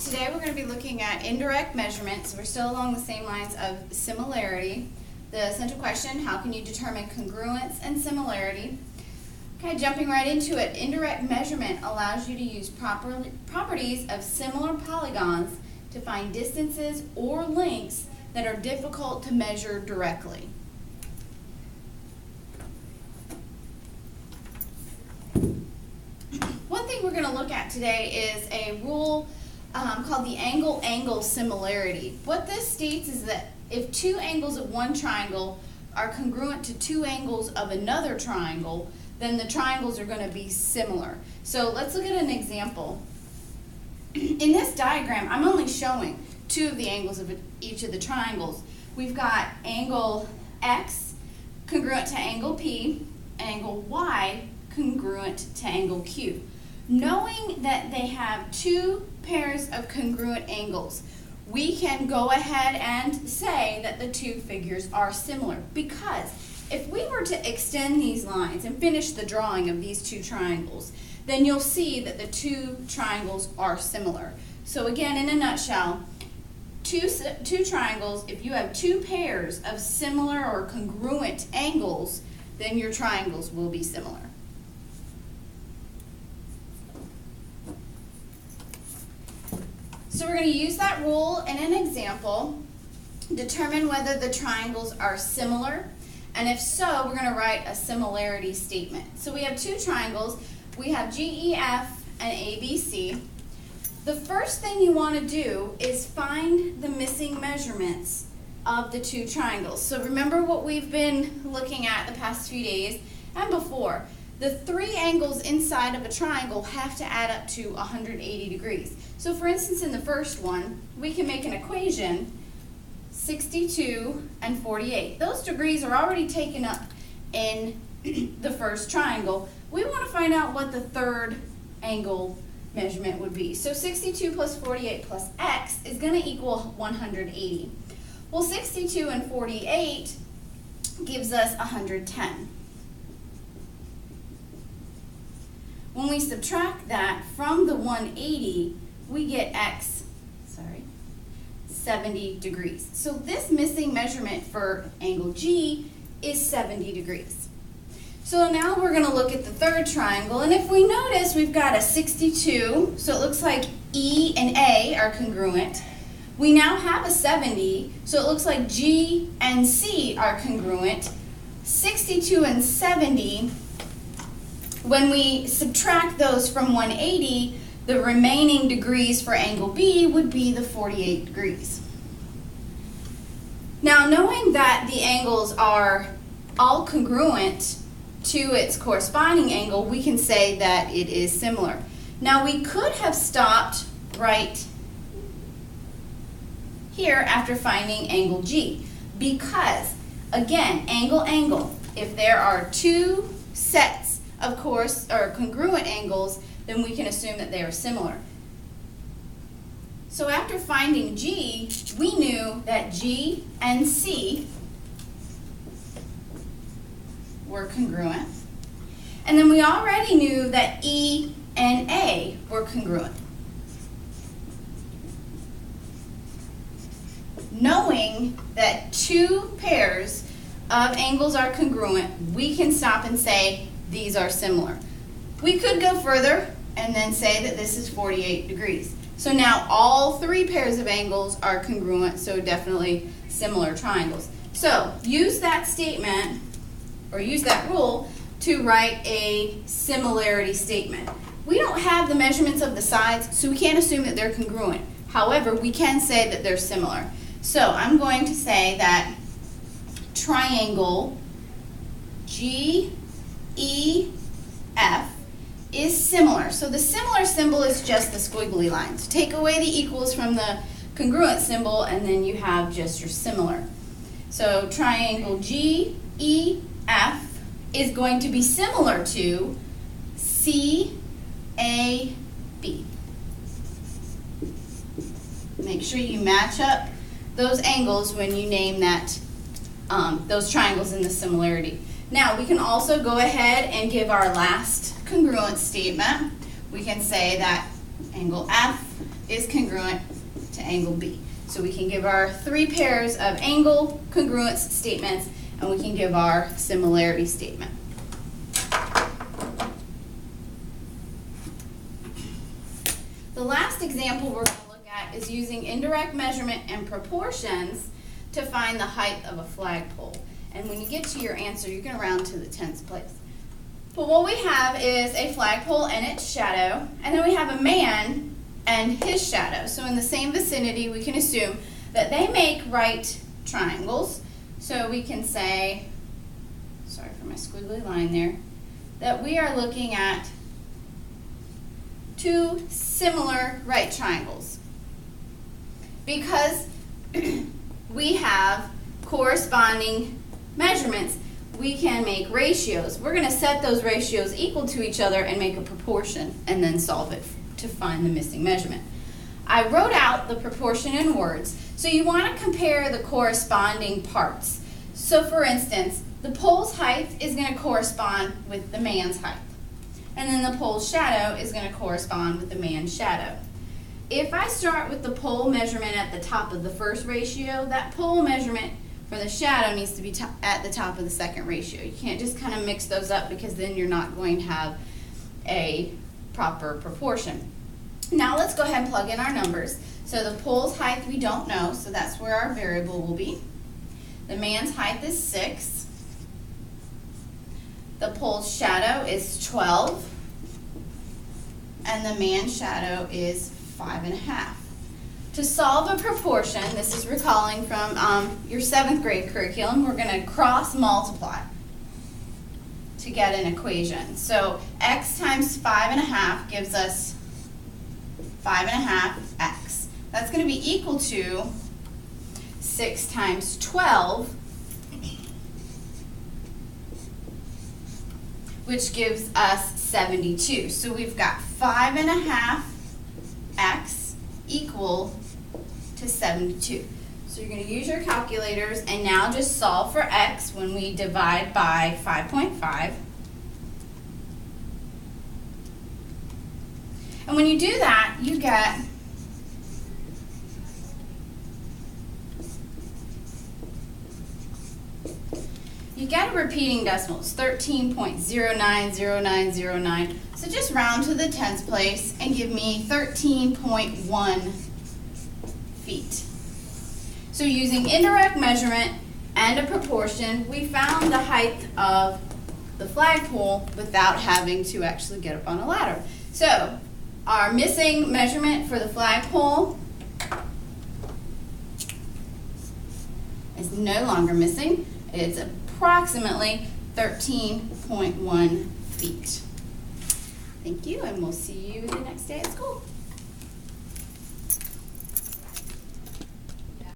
Today we're going to be looking at indirect measurements. We're still along the same lines of similarity. The central question, how can you determine congruence and similarity? Okay, jumping right into it, indirect measurement allows you to use properties of similar polygons to find distances or lengths that are difficult to measure directly. One thing we're going to look at today is a rule called the angle-angle similarity. What this states is that if two angles of one triangle are congruent to two angles of another triangle, then the triangles are going to be similar. So let's look at an example. In this diagram, I'm only showing two of the angles of each of the triangles. We've got angle X congruent to angle P, and angle Y congruent to angle Q. Knowing that they have two pairs of congruent angles, we can go ahead and say that the two figures are similar, because if we were to extend these lines and finish the drawing of these two triangles, then you'll see that the two triangles are similar. So again, in a nutshell, two triangles, if you have two pairs of similar or congruent angles, then your triangles will be similar. So we're going to use that rule in an example, determine whether the triangles are similar, and if so, we're going to write a similarity statement. So we have two triangles. We have GEF and ABC. The first thing you want to do is find the missing measurements of the two triangles. So remember what we've been looking at the past few days and before. The three angles inside of a triangle have to add up to 180 degrees. So for instance, in the first one, we can make an equation, 62 and 48. Those degrees are already taken up in the first triangle. We want to find out what the third angle measurement would be. So 62 plus 48 plus x is going to equal 180. Well, 62 and 48 gives us 110. When we subtract that from the 180, we get x, 70 degrees. So this missing measurement for angle G is 70 degrees. So now we're going to look at the third triangle, and if we notice, we've got a 62, so it looks like E and A are congruent. We now have a 70, so it looks like G and C are congruent. 62 and 70, when we subtract those from 180, the remaining degrees for angle B would be the 48 degrees. Now, knowing that the angles are all congruent to its corresponding angle, we can say that it is similar. Now, we could have stopped right here after finding angle G, because, again, angle, if there are two sets of congruent angles, then we can assume that they are similar. So after finding G, we knew that G and C were congruent. And then we already knew that E and A were congruent. Knowing that two pairs of angles are congruent, we can stop and say these are similar. We could go further and then say that this is 48 degrees. So now all three pairs of angles are congruent, so definitely similar triangles. So use that statement, or use that rule, to write a similarity statement. We don't have the measurements of the sides, so we can't assume that they're congruent. However, we can say that they're similar. So I'm going to say that triangle GEF is similar. So the similar symbol is just the squiggly line. So take away the equals from the congruent symbol, and then you have just your similar. So triangle GEF is going to be similar to CAB. Make sure you match up those angles when you name that those triangles in the similarity. Now, we can also go ahead and give our last congruent statement. We can say that angle F is congruent to angle B. So we can give our 3 pairs of angle congruence statements, and we can give our similarity statement. The last example we're going to look at is using indirect measurement and proportions to find the height of a flagpole. And when you get to your answer, you're going to round to the 10th place. But what we have is a flagpole and its shadow, and then we have a man and his shadow. So in the same vicinity, we can assume that they make right triangles. So we can say, sorry for my squiggly line there, that we are looking at 2 similar right triangles. Because we have corresponding measurements, we can make ratios. We're going to set those ratios equal to each other and make a proportion and then solve it to find the missing measurement. I wrote out the proportion in words, so you want to compare the corresponding parts. So for instance, the pole's height is going to correspond with the man's height. And then the pole's shadow is going to correspond with the man's shadow. If I start with the pole measurement at the top of the first ratio, that pole measurement for the shadow needs to be at the top of the second ratio. You can't just kind of mix those up, because then you're not going to have a proper proportion. Now let's go ahead and plug in our numbers. So the pole's height we don't know, so that's where our variable will be. The man's height is 6. The pole's shadow is 12. And the man's shadow is 5.5. To solve a proportion, this is recalling from your 7th grade curriculum, we're going to cross multiply to get an equation. So x times 5.5 gives us 5.5x. That's going to be equal to 6 times 12, which gives us 72. So we've got 5.5x equal to 72. So you're going to use your calculators and now just solve for x when we divide by 5.5. And when you do that, you get a repeating decimal. It's 13.090909. So just round to the 10th place and give me 13.1 feet. So using indirect measurement and a proportion, we found the height of the flagpole without having to actually get up on a ladder. So our missing measurement for the flagpole is no longer missing. It's approximately 13.1 feet. Thank you, and we'll see you the next day at school.